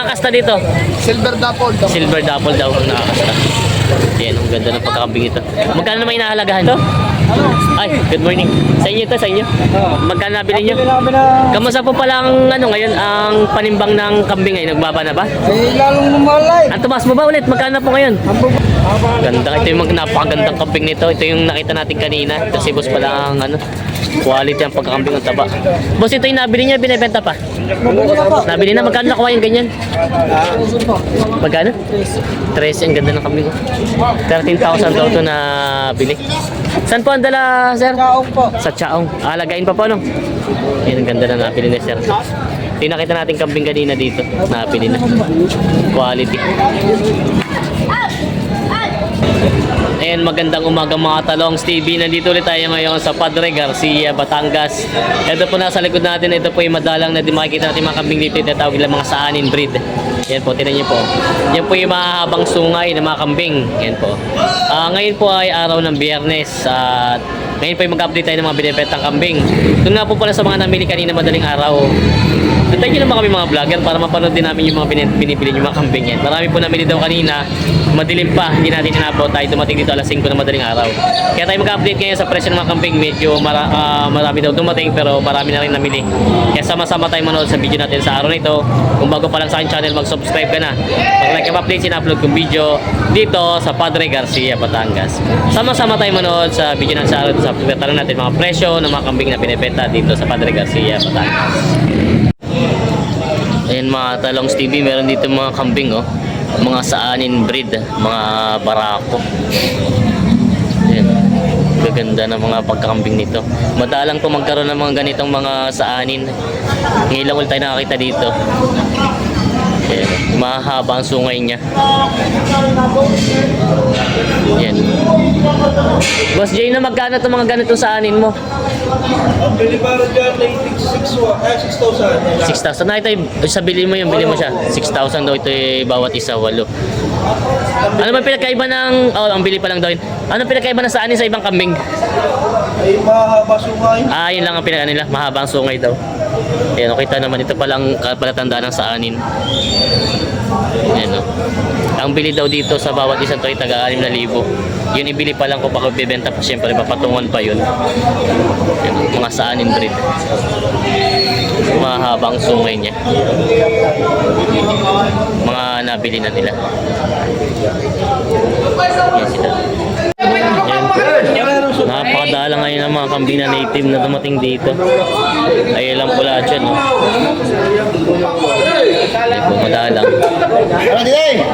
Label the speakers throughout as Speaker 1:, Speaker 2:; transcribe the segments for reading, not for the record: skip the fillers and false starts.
Speaker 1: Nakakasta dito.
Speaker 2: Silver Dapple.
Speaker 1: Silver Dapple daw ang nakakasta. Yan, ang ganda ng pagkakambing ito. Magkano naman inahalagahan to? Ay, good morning. Sa inyo ito, sa inyo. Magkano nabili nyo? Kamusta po pala ang ngayon, ang panimbang ng kambing ay nagbaba na ba?
Speaker 2: Eh, lalong lumalay.
Speaker 1: Ang tumaas mo ba ulit? Magkano po ngayon? Ganda. Ito yung napakagandang kambing nito. Ito yung nakita natin kanina. Kasi boss pala ang quality ang pagkakambing ng taba. Boss, ito yung nabili niya, binibenta pa. Nabili na. Magkano nakuha yung ganyan? Magkano? 13. Ang ganda ng kambing ko. 13,000 daw ito na bili. Saan po ang dala, sir?
Speaker 2: Kaong po.
Speaker 1: Sa Chaong. Alagain pa po, no? Yan, ang ganda na nabili ni sir. Tinakita natin kambing kanina dito. Nabili na. Quality. Ayan, magandang umaga mga talongs TV. Nandito ulit tayo ngayon sa Padre Garcia, Batangas. Ito po nasa likod natin. Ito po yung madalang na di makikita natin mga kambing dito. Ito tawag lang mga saanin breed. Yan po, tinan niyo po. Yan po yung mahahabang sungay ng mga kambing. Yan po. Ngayon po ay araw ng Biyernes. At ngayon po yung mag-update tayo ng mga binibentang kambing. Doon nga po pala sa mga namili kanina madaling araw. Thank you naman kami mga vlogger para mapanood din namin yung mga binibili yung mga kambing yan. Marami po namili daw kanina. Madilim pa, hindi natin in-upload tayo. Dumating dito alas 5 ng madaling araw. Kaya tayo mag-update ngayon sa presyo ng mga kambing. Medyo marami daw dumating pero marami na rin namili. Kaya sama-sama tayo manood sa video natin sa araw na ito. Kung bago pa lang sa aking channel, mag-subscribe ka na. Pag-like ang update, in-upload kong video dito sa Padre Garcia, Batangas. Sama-sama tayo manood sa video natin sa araw ito. Sa tanong natin mga presyo ng mga kambing na binibenta dito sa Padre Garcia, Batangas. Ayan mga talongs TV, meron dito mga kambing oh. Mga saanin breed, mga barako. Ayan. Gaganda ng mga pagkakambing nito. Madalang po magkaroon ng mga ganitong mga saanin. Ngayon lang ulit tayo nakakita dito. Ayan. Mahaba ang sungay niya. Ayan. Boss Jay, na magkano itong mga ganitong saanin mo?
Speaker 2: Ang binibara dyan ay 6,000.
Speaker 1: 6,000 na ito, sa bili mo yung bili mo siya 6,000 daw ito bawat isa, 8. Ano ba pinagkaiba ng ang bili pa lang daw yun. Ano pinagkaiba ng saanin sa ibang kambing?
Speaker 2: Ay mahaba sungay.
Speaker 1: Yun lang ang pinaka nila, mahaba ang sungay daw. Ayan, kita naman ito palang palatandaan ng saanin. Ayan o. Ang bili daw dito sa bawat isang to ay taga 6,000. Yun ibili pa lang kung baka bibenta pa, siyempre papatungan pa yun. Ayan, mga saanin breed. Mahabang sungay niya. Mga nabili na nila. Ayan sila. Ayan. Napakadala ngayon ng mga kambing na native na dumating dito. Ay lang pula dyan. No? Ayan po, madalang. Ayan.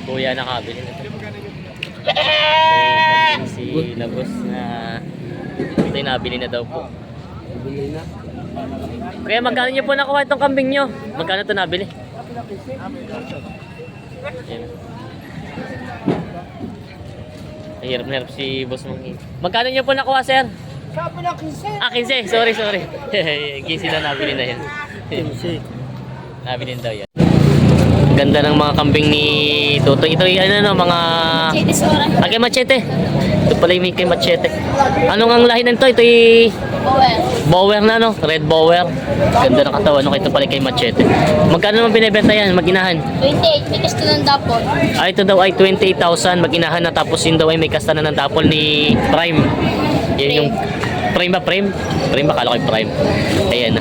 Speaker 1: Kuya nakabili na ito. Si Lagos na ito yung nabili na daw po. Kaya magkano nyo po nakuha itong kambing nyo? Magkano ito nabili? Ayan. Hirap na hirap si Boss Mangin. Magkano nyo po nakuha, sir?
Speaker 2: Sabi na 15.
Speaker 1: 15. Sorry. 15 na nabili na yan. 15. Nabili daw yan. Ganda ng mga kambing ni Toto. Ito yung mga... Kay Machete. Ito pala yung kay Machete. Anong ang lahi nito? Ito yung... Bower na no? Red Bower. Ganda ng katawan. Ito pala kay Machete. Magkano naman binibenta yan? Mag-inahan?
Speaker 3: 28. May kasta ng dapol.
Speaker 1: Ito daw ay 28,000. Mag-inahan na tapos yun daw ay may kasta na ng dapol ni Prime. Yan yung... Prime ba? Prime? Prime ba? Kala ko yung Prime. Ayan.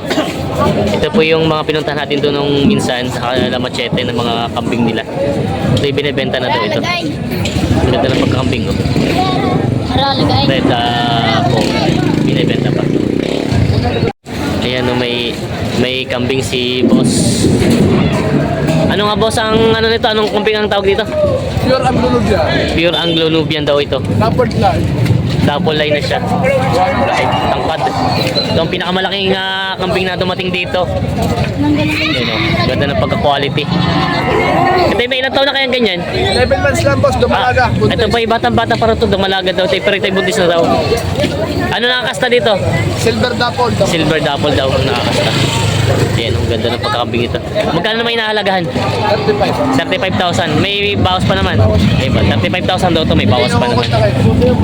Speaker 1: Ito po yung mga pinuntahan natin doon nung minsan sa kanila Machete ng mga kambing nila. Ito yung binibenta na daw ito. Ganda ng pagkakambing ko. Red po. Binibenta pa. Ayan, may kambing si Boss. Ano nga boss ang nito? Anong kambing ang tawag dito?
Speaker 2: Pure Anglo-Nubian.
Speaker 1: Pure Anglo-Nubian daw ito.
Speaker 2: Dapat lang.
Speaker 1: Double line na siya. Right, tangkad. Ito ang pinakamalaking kambing na dumating dito. Ayan, ganda ng pagka-quality. Ito may ilang taon na kayang ganyan?
Speaker 2: 11 months lang boss, dumalaga.
Speaker 1: Ito pa yung batang-bata para ito, dumalaga daw. Pero ito yung buntis na daw. Ano nakakasta dito?
Speaker 2: Silver Dapple.
Speaker 1: Silver Dapple daw ang nakakasta. Yan, ang ganda ng pagkakambing ito. Magkano naman inahalagahan?
Speaker 2: 35.
Speaker 1: 35,000. May bawas pa naman. May 35,000 daw to, may bawas pa naman.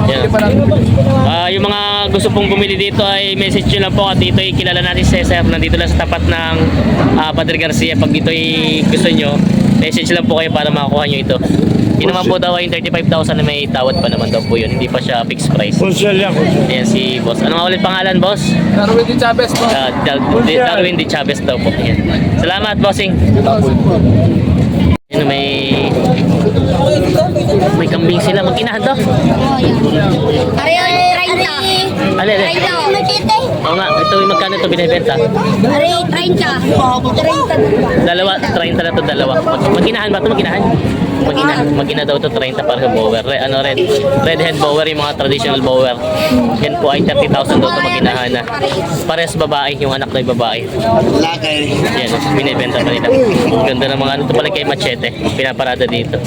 Speaker 1: Yan. Yung mga gusto pong bumili dito ay message nyo lang po at dito ay kilala natin si Sir. Nandito lang sa tapat ng Padre Garcia. Pag dito ay gusto nyo, message lang po kayo para makakuha nyo ito. Yun naman po daw ay 35,000 na may tawad pa naman daw po yun. Hindi pa siya fixed price.
Speaker 4: Konsyal yan, konsyal.
Speaker 1: Ayan si boss. Ano nga ulit pangalan, boss?
Speaker 2: Darwin Di Chavez po.
Speaker 1: Darwin Di Chavez daw po. Ayan. Salamat, bossing. Ano, may kambing sila. Mag-inahan to.
Speaker 3: Oh, yan. Ari, 30.
Speaker 1: Ale.
Speaker 3: 30.
Speaker 1: Oo nga, ito yung magkano ito binibenta?
Speaker 3: Ari, 30. 30.
Speaker 1: Dalawa, 30 na to, dalawa. Mag-inahan ba ito? Mag-inahan? Mag-ina daw ito 30 para sa bower. Red head bower, yung mga traditional bower. Yan po ay 30,000 daw ito mag-inahan na. Parehas babae, yung anak na yung babae. Yan, binibenta pa nila. Ganda ng mga ano ito pala kay Machete. Pinaparada dito.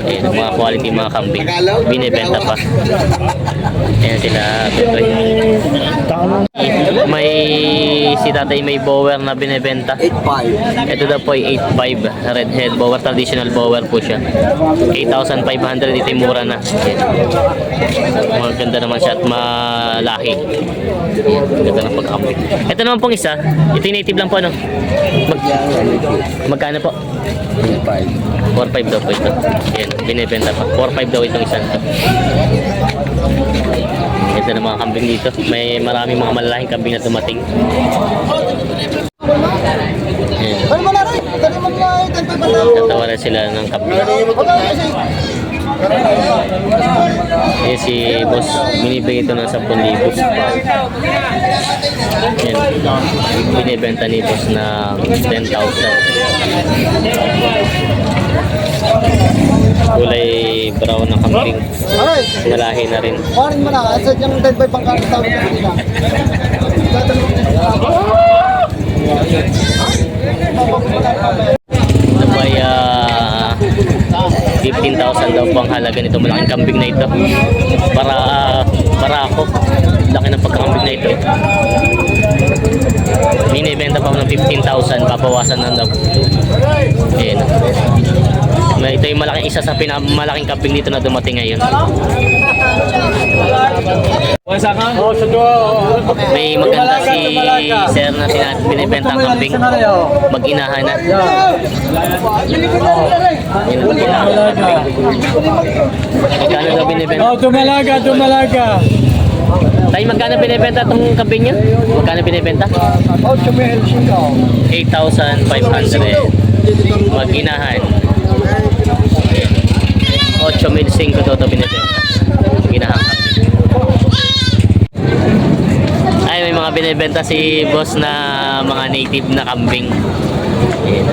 Speaker 1: Ayan, mga quality mga kambing. Binibenta pa. Ayan sila. May si tatay may bower na binibenta.
Speaker 4: 8.5.
Speaker 1: Ito daw po ay 8.5 red head bower, traditional bower po siya. 8,500 ito yung mura na. Ayan. Maganda naman siya at malaki. Ayan, ganda ng pagkakambing. Ito naman pong isa, ito yung native lang po ano. Magkano po? 4.5 daw po ito. Ayan, binibenta pa. 4.5 daw itong isang ito. Ito na mga kambing dito. May maraming mga malalaking kambing na dumating. Ayan. Tatawaran sila ng kambing. Ayan si boss. Binibigay ito ng 10,000. Ayan. Binibenta ni boss na 10,000. Kulay brown na kambing. Malahi na rin.
Speaker 2: Kuhanin mo na. Asa yung 10 pang tawag ko nila.
Speaker 1: Ito po ay 15,000 daw po ang halaga nito. Malaking kambing na ito. Para ako. Laki ng pagkakambing na ito. Binibenta pa ng 15,000. Papawasan na daw. Ayan. Ito yung malaking isa sa pinakamalaking kambing dito na dumating ngayon. May maganda si Sir na binibenta ang kambing. Mag-inahan na. Yun ang mag-inahan ng kambing. Magkano daw binibenta?
Speaker 4: Dumalaga.
Speaker 1: Tayo, magkano binibenta itong kambing niyo? Magkano binibenta? 8,500. Mag-inahan. 8,500 daw ito binibenta. Mag-inahan kambing. Ay, may mga binibenta si boss na mga native na kambing. Ayan.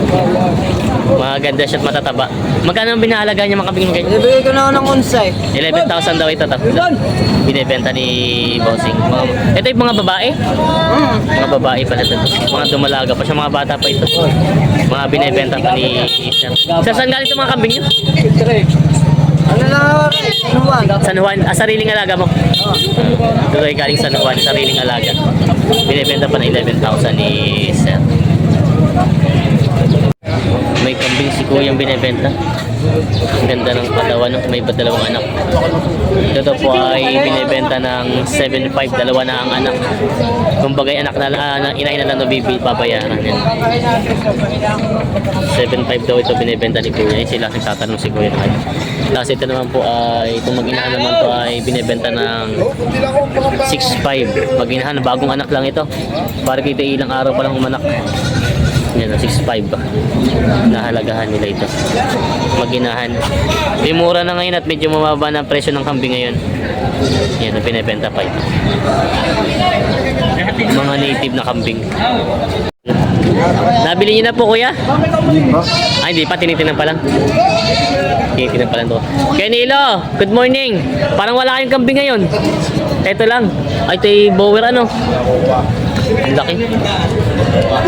Speaker 1: Maganda siya at matataba. Magkano ang binahalaga niya mga kambing niya?
Speaker 2: Ibigay ko na ng unsay.
Speaker 1: 11,000 daw ito. Binibenta ni Bossing. Ito yung mga babae? Mga babae pala ito. Mga dumalaga pa siya. Mga bata pa ito. Mga binibenta pa ni Sir. Sir, saan galing ito mga kambing niyo?
Speaker 2: Ano na?
Speaker 1: San Juan. Sariling alaga mo? Ito ay galing San Juan. Sariling alaga. Binibenta pa na 11,000 ni Sir. May kambing si Kuyang binibenta. Ang ganda ng katawan, may dalawang anak. Ito po ay binibenta ng 7,500, dalawa na ang anak. Kumbagay anak na inahin na lang babayaran yan. 7,500 daw ito binibenta ni Kuya. Sila nagtatanong si Kuya naman. Tapos ito naman po ay itong mag-inahan naman po ay binibenta ng 6,500. Mag-inahan, bagong anak lang ito. Para kita ilang araw pa lang umanak. Yan, 6,500 nahalagahan nila ito. Maginahan. May mura na ngayon at medyo mababa na ang presyo ng kambing ngayon. Yan, pinibenta pa ito. Mga native na kambing. Nabili niyo na po, kuya? Ay, hindi pa. Tinitinan pa lang. Tinitinan pa lang to. Kenilo, good morning. Parang wala kayong kambing ngayon. Ito lang. Ay, ito yung bower ano. Ang laki.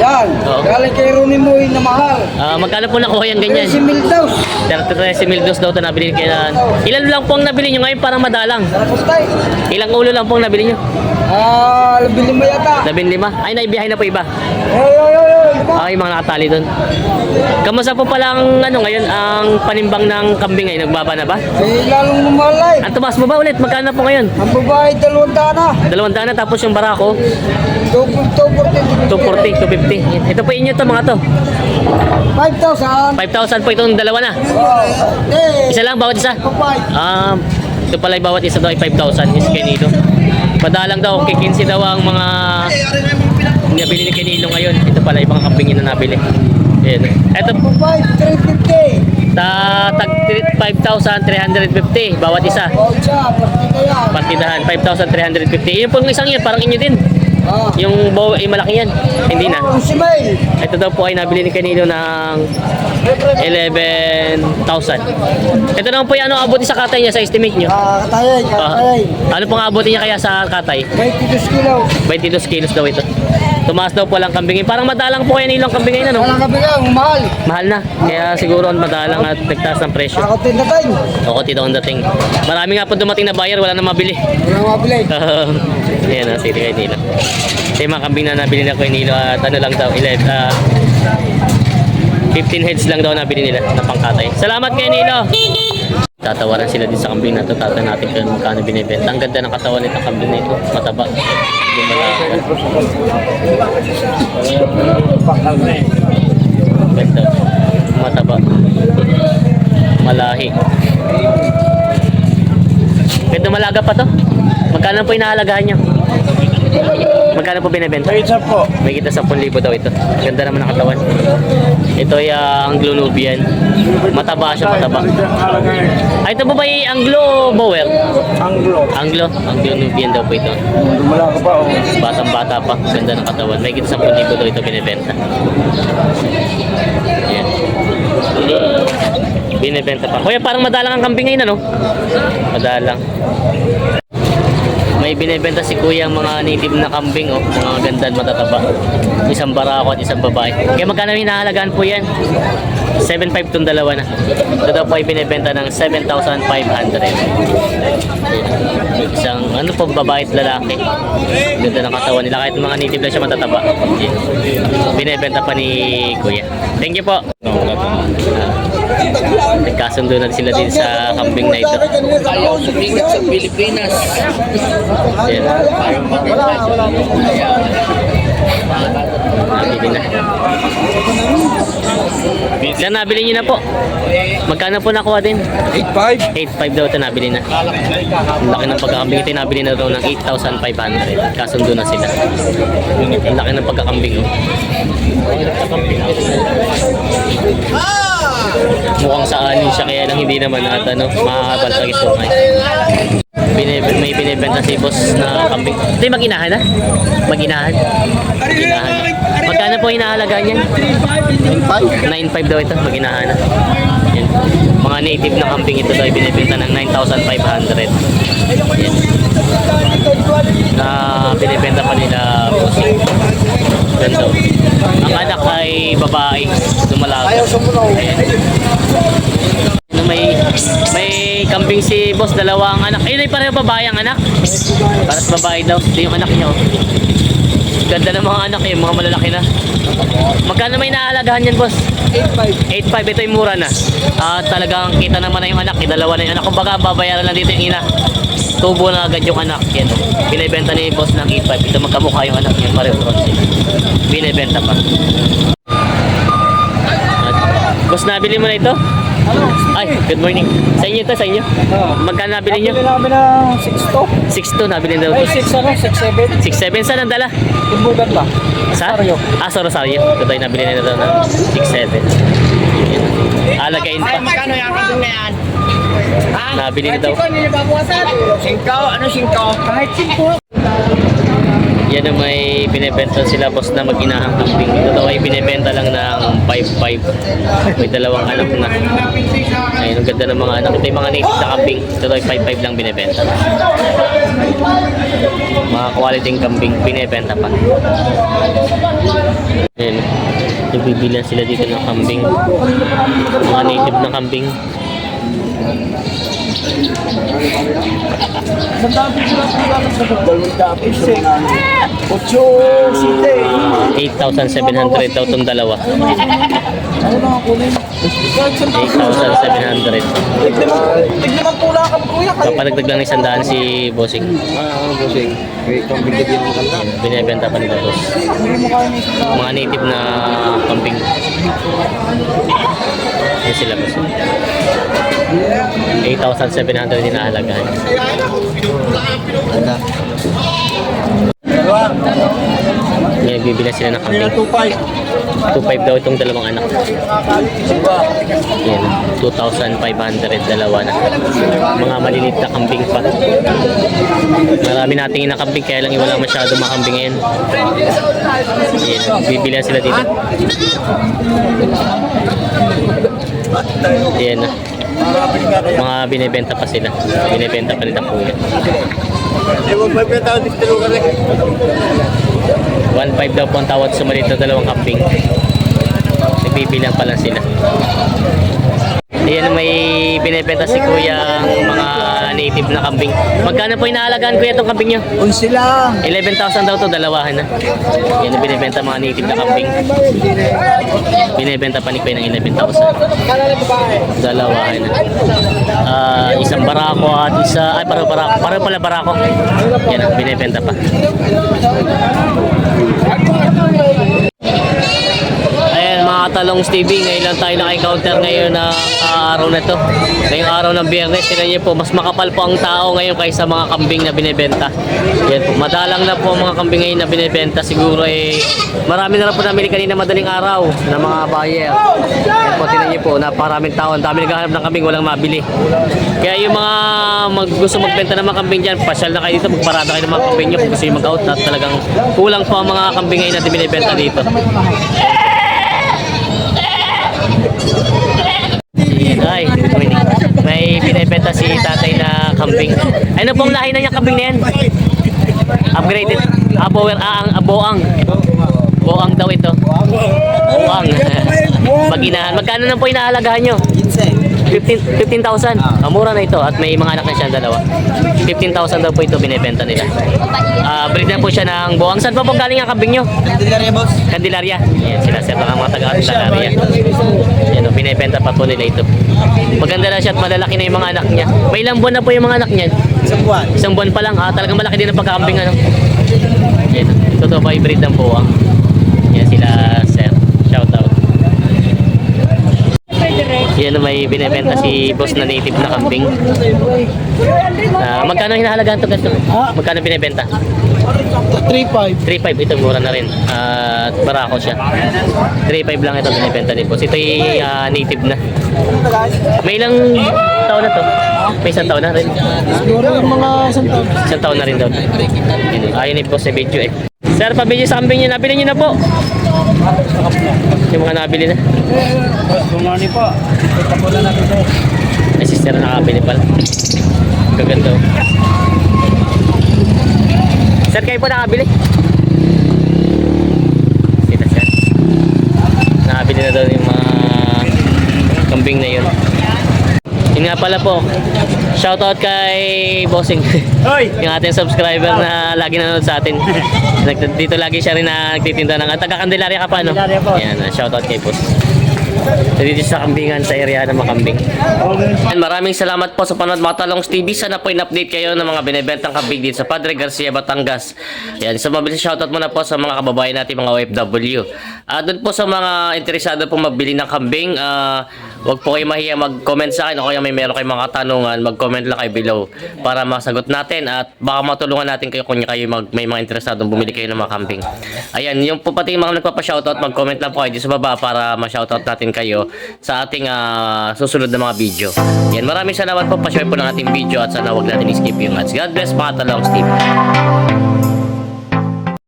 Speaker 2: Yan.
Speaker 1: Oo.
Speaker 2: Galing kay Rooney Moy na mahal.
Speaker 1: Magkano po nakuha yung ganyan?
Speaker 2: 13,000.
Speaker 1: 13,000 daw ito nabili kaya. Ilan lang po ang nabili nyo ngayon parang madalang?
Speaker 2: Tapos tayo.
Speaker 1: Ilang ulo lang po ang nabili nyo?
Speaker 2: Labili mo yata.
Speaker 1: 15? Ay, naibiyahe na po iba. Ay, mga nakatali doon. Kamusta po pala ang ngayon, ang panimbang ng kambing ay nagbaba na ba?
Speaker 2: Eh, lalong lumalay.
Speaker 1: Ang tumaas mo ba ulit? Magkano po ngayon?
Speaker 2: Ang babae, 200 na.
Speaker 1: 200 na, tapos yung barako,
Speaker 2: 240.
Speaker 1: 240, 250. Ito po inyo to mga to.
Speaker 2: 5,000.
Speaker 1: 5,000 po itong dalawa na. Isa lang, bawat isa. Ito pala yung bawat isa daw ay 5,000. Is Kenilo. Padalang daw, kikinsi daw ang mga nabili ni Kenilo ngayon. Ito pala, ibang kambing na nabili. Ayan. Ito po,
Speaker 2: 350.
Speaker 1: tag 5,350 bawat isa. Partidahan, 5,350. Yung pong isang yan, parang inyo din. Yung bow ay malaki yan. Hindi na. Ito daw po ay nabili ni Kenilo ng 11,000. Ito naman po yung ano abutin sa katay niya sa estimate nyo.
Speaker 2: Katay.
Speaker 1: Ano pong abutin niya kaya sa katay?
Speaker 2: 22 kilo.
Speaker 1: 22 kilos daw ito. Tumaas daw po lang kambingin. Parang madalang po kayo nilang kambingin ano?
Speaker 2: Walang kabilang, mahal.
Speaker 1: Mahal na. Kaya siguro ang madalang at nagtaas ng presyo.
Speaker 2: Ako tindatay.
Speaker 1: Oo, tito ang dating. Marami nga po dumating na buyer, wala na mabili.
Speaker 2: Walang mabili.
Speaker 1: Ayan na, sige kay Nilo. Ito yung mga kambing na nabili na kay Nilo at ano lang daw, 15 heads lang daw nabili nila na pangkatay. Salamat kay Nilo! Tatawaran sila din sa kambing na ito. Tatan natin kung magkano binibenta. Ang ganda ng katawan nito kambing na ito. Mataba. Hindi malaki. Ganda. Mataba. Malahi. Ganda malaga pa to. Magkano po inaalagaan nyo? Magkano po binibenta? May kita 10,000 daw ito. Ganda naman ang katawan. Ito ay Anglo-Nubian. Mataba siya, mataba. Ay, ito po ba yung Anglo-Bower? Anglo-Nubian daw po ito. Batang-bata pa. Ganda ng katawan. May kita 10,000 daw ito binibenta. Ayan. Binibenta pa. Kuya, parang madalang ang kambing ngayon, ano? Madalang. May binibenta si kuya ang mga native na kambing, oh. Mga ganda at matataba. Isang barako at isang babae. Kaya magkano hinahalagaan po yan? 7,500 itong dalawa na. Ito daw po ay binibenta ng 7,500. Isang ano po, babae at lalaki. Ganda ng katawan nila. Kahit mga native lang siya matataba. Binibenta pa ni kuya. Thank you po. Nagkasundo na sila din sa kambing na ito.
Speaker 2: Ayaw sumigat sa Pilipinas.
Speaker 1: Ayan. Nabili na. Yan, nabili nyo na po. Magkano po nakuha din?
Speaker 2: 8,500.
Speaker 1: 8,500 daw ito nabili na. Ang laki ng pagkakambing ito. Nabili na daw ng 8,500. Kasundo na sila. Ang laki ng pagkakambing. Oh. Mukhang sa anin siya kaya lang hindi naman at ano, makakabal sa kisukay. May binibenta si boss na kambing. Ito yung mag-inahan na? Mag-inahan? Mag-inahan. Magkano po hinahalaga niyan? 9,500 daw ito, mag-inahan na. Yan. Mga native na kambing ito daw binibenta ng 9,500. Yan. Na binibenta pa nila boss. Ganda. Ang anak ay babae, dumalaga. Ayan. May kambing si boss, dalawang anak. Ayun ay pareho babae ang anak. Paras babae daw. Ito yung anak niya. Oh. Ganda ng mga anak yung mga malalaki na. Magkano may naaalagahan yan boss? 8,500. 8,500, ito yung mura na. Talagang kita naman na yung anak. Dalawa na yung anak. Kumbaga babayaran lang dito yung ina. Tubo na agad yung anak. Yan. Binibenta ni boss ng 8,500. Ito magkamukha yung anak niya. Pareho bronze. Binibenta pa. Boss, nabili mo na ito? Ay, good morning. Sa inyo to, sa inyo? Magkano nabili nyo?
Speaker 2: Nabili namin ng 6,200.
Speaker 1: 6,200 nabili daw.
Speaker 2: Ay, 6,700.
Speaker 1: 6,700 saan ang dala?
Speaker 2: Timbugan ba?
Speaker 1: Sa?
Speaker 2: Rosario.
Speaker 1: Sa Rosario. Ito tayo nabili na daw ng 6,700. Alagain pa.
Speaker 2: Magkano yung kapag na yan?
Speaker 1: Nabili na daw.
Speaker 2: Singkaw? Ano singkaw? Kahit 5.
Speaker 1: Yan ang may binibenta sila boss na mag-inahang kambing. Ito daw ay binibenta lang ng 5,500. May dalawang anak na. Ayun, ang ganda ng mga anak. Ito yung mga native na kambing. Ito daw ay 5,500 lang binibenta. Mga quality kambing binibenta pa. Ayun. Nagbibilan sila dito ng kambing. Mga native na kambing.
Speaker 2: Ocho, site.
Speaker 1: 8,700 daw itong dalawa. 8,700.
Speaker 2: Tignaman pula ka kuya.
Speaker 1: Papadagdag lang ng 100 si Bossing.
Speaker 2: Bossing. Wait, kung bigyan din ng kanta.
Speaker 1: Binibenta pa nila boss. Mga native na kambing. Yan sila boss. 8,700 din nahalagahan. Yan, nagbibila sila ng kambing. 2,500 daw itong dalawang anak. Yan, 2,500 dalawa na. Mga maliliit na kambing pa. Marami nating inakambing kaya lang wala masyado makambing ngayon. Yan, bibila sila dito. Yan, mga binibenta pa sila. Binibenta pa nila po yan. 1,500 daw po ang tawad sa maliit na dalawang kambing. Nagbibilang pa lang sila. Ayan, may binibenta si kuya ang mga native na kambing. Magkano po inaalagaan kuya itong kambing nyo?
Speaker 2: 11 lang.
Speaker 1: 11,000 daw to, dalawahan na. Yan ang binibenta mga native na kambing. Binibenta pa ni kuya ng 11,000. Dalawahan na. Isang barako at isa, ay pareho barako. Pareho pala barako. Yan ang binibenta pa. Ayan mga Talongs TV, ngayon lang tayo naka-encounter ngayon na araw na to. Ngayong araw ng Biyernes, tingnan niyo po, mas makapal po ang tao ngayon kaysa mga kambing na binibenta. Yan po, madalang na po ang mga kambing ngayon na binibenta. Siguro marami na rin po namili kanina madaling araw na mga buyer. Yan po, tingnan niyo po, napakaraming tao. Ang dami naghahanap ng kambing, walang mabili. Kaya yung mga gusto magbenta ng mga kambing dyan, pasyal na kayo dito, magparada kayo ng mga kambing nyo kung gusto yung mag-out at talagang kulang po ang mga kambing ngayon na binibenta dito. Ay, good morning. May binibenta si tatay na kambing. Ano pong lahi na niyang kambing na yan? Upgraded. Aboang. Boang daw ito. Boang. Maginahan. Magkano na po inahalagahan nyo? 15,000. Mura na ito at may mga anak na siya dalawa. 15,000 daw po ito binibenta nila. Breed na po siya ng Boang. Saan pa po galing ang kambing nyo?
Speaker 2: Candelaria, boss.
Speaker 1: Candelaria. Yan sila sir, mga taga-Candelaria. Yan, binibenta pa po nila ito. Maganda na siya at malalaki na yung mga anak niya. May ilang buwan na po yung mga anak niya.
Speaker 2: Isang buwan.
Speaker 1: Isang buwan pa lang. Talagang malaki din ang pagkakambing. Ano? Yan. Totoo ba hybrid ng Boang? Yan sila sir. Shout out. Yan, may binibenta si boss na native na kambing. Magkano hinahalagahan ito ganito? Magkano binibenta?
Speaker 2: 3.5.
Speaker 1: 3.5, ito mura na rin. At barako siya. 3.5 lang ito binibenta ni boss. Ito ay native na. May ilang taon na to? May isang taon na rin.
Speaker 2: Siguro yung mga isang taon.
Speaker 1: Isang taon na rin daw. Ayun ni boss sa video eh. Sir, pabili sa kambing niyo. Nabili niyo na po. Yung mga nabili na.
Speaker 2: Good morning po. Ito po na natin po.
Speaker 1: Ay, sister na nakabili pala. Gaganda. Sir, kayo po nakabili? Sila siya. Nakabili na daw yung mga kambing na yun. Yun nga pala po. Shoutout kay Bossing.
Speaker 2: Hoy!
Speaker 1: Yung ating subscriber na lagi nanonood sa atin. Dito lagi siya rin na nagtitinda ng taga-Candelaria ka pa, no?
Speaker 2: Candelaria po.
Speaker 1: Yan, shoutout kay Boss. Dito sa kambingan sa area ng Makambing. Maraming salamat po sa panood mga Talongs TV. Sana po in-update kayo ng mga binibentang kambing dito sa Padre Garcia, Batangas. Yan, so mabilis shoutout muna po sa mga kababayan natin, mga OFW. Doon po sa mga interesado po magbili ng kambing, wag po kayo mahiya mag-comment sa akin o kaya may meron kayong mga katanungan, mag-comment lang kayo below para masagot natin at baka matulungan natin kayo kung kayo may mga interesadong bumili kayo ng mga kambing. Ayan, yung po pati yung mga nagpapa-shoutout, mag-comment lang po kayo dito sa baba para ma-shoutout natin kayo sa ating susunod na mga video. Yan, maraming salamat po. Pa-share po ng ating video at sana wag natin i-skip yung ads. God bless mga Talongs TV.